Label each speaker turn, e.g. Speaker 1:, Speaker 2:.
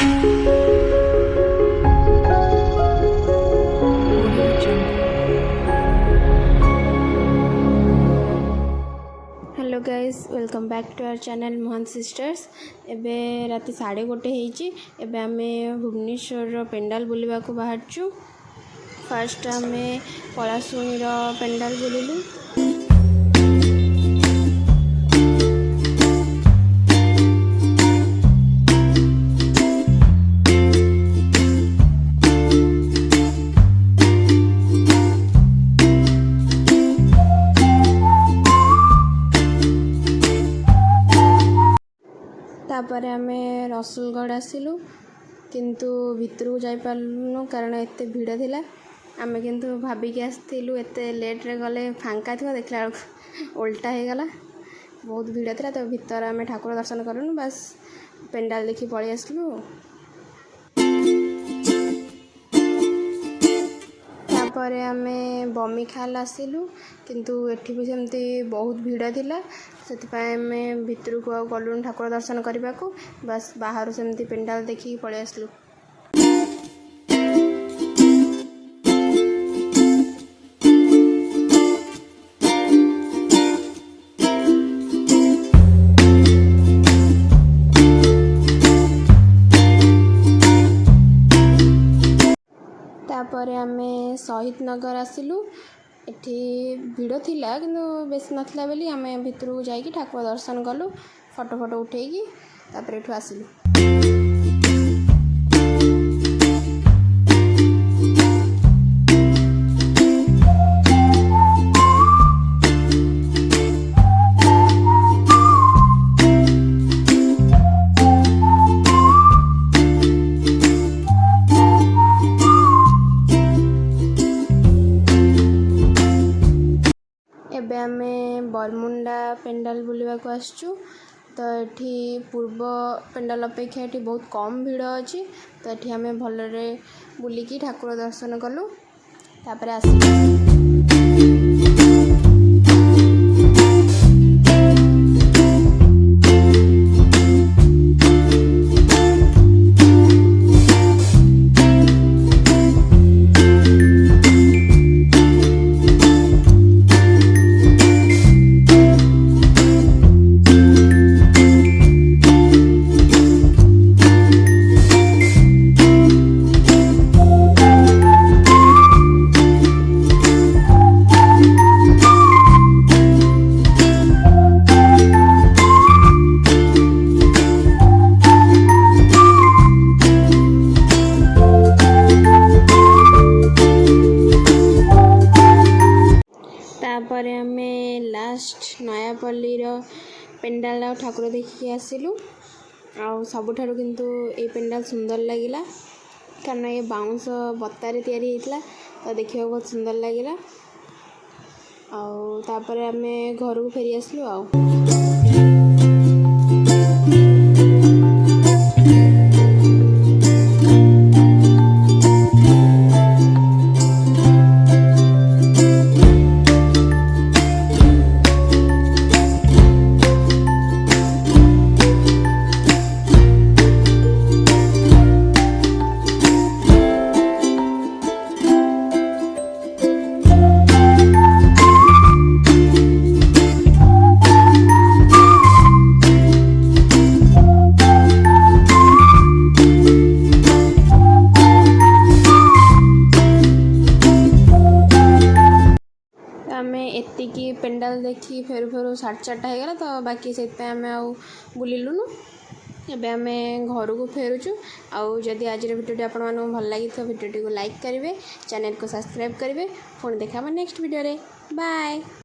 Speaker 1: Hello guys, welcome back to our channel Mohan sisters. एबे राति 1:30 एबे आमे भुवनेश्वर पेंडाल बुलिबा को बाहरचु। फर्स्ट आमे पलाशुणी पेंडाल बुलिलु। तापर आमे रसुलगढ़ आसिलु, किंतु भितर को जाई पारलुनु कारण एते भिड़ थिला। आमे किंतु भाबिक आसथिलु एते लेट रे गले फांका थिबा, देखला उल्टा हे गला, बहुत भिड़ थिला। तो भितर आमे ठाकुर दर्शन करलु, बस पेंडाल देखि पळी आसलु। तापर आमे बमिखाल आसिलु, किंतु एठी भी सेमती बहुत भिड़ थिला। ସେଥିପାଇଁ ଆମେ ଭିତରକୁ ଆଉ ଗଲୁନି ଠାକୁର ଦର୍ଶନ କରିବାକୁ, ବାସ୍ ବାହାରୁ ସେମିତି ପେଣ୍ଡାଲ ଦେଖିକି ପଳେଇ ଆସିଲୁ। तापर आमे शहीद नगर आसिलु। एठी भिड़ थिला किंतु बेसी नथिला बेली आमे भितर को जाइकी ठाकुर दर्शन कलु, फोटो फोटो उठेइकी तापर एठु आसिलु। एबे आमे बरमुंडा पेंडाल बुलिबा को आसचु। तो एठी पूर्व पेंडाल अपेक्षा एठी बहुत कम भिड़ अछि। तो एठी आमे भलरे बुलिकी ठाकुर दर्शन कलु, तापर आसिलु। तापर आमे लास्ट नयापल्ली पेंडाल ठाकुर देखिकी आसिलु। आ सबुठारु किंतु ए पेंडाल सुंदर लगिला, कारण ये बाउंस बत्तारे तैयारी होइतला। तो देखियो बहुत सुंदर लगिला। आ तापर आमे घर को फेरी आसिलु। आमे एतिकी पेंडाल देखी फेरू फेरू 4:30 हो गला। तो बाकी से आमे आउ बुलिलुनु। एबे आमे घर को फेरुचु। आउ जदि आज भिडियोटी आपण मानू भल लगी तो भिडियोटी को लाइक करेंगे, चैनल को सब्सक्राइब करेंगे। पुणी देखा नेक्स्ट वीडियो रे। बाय।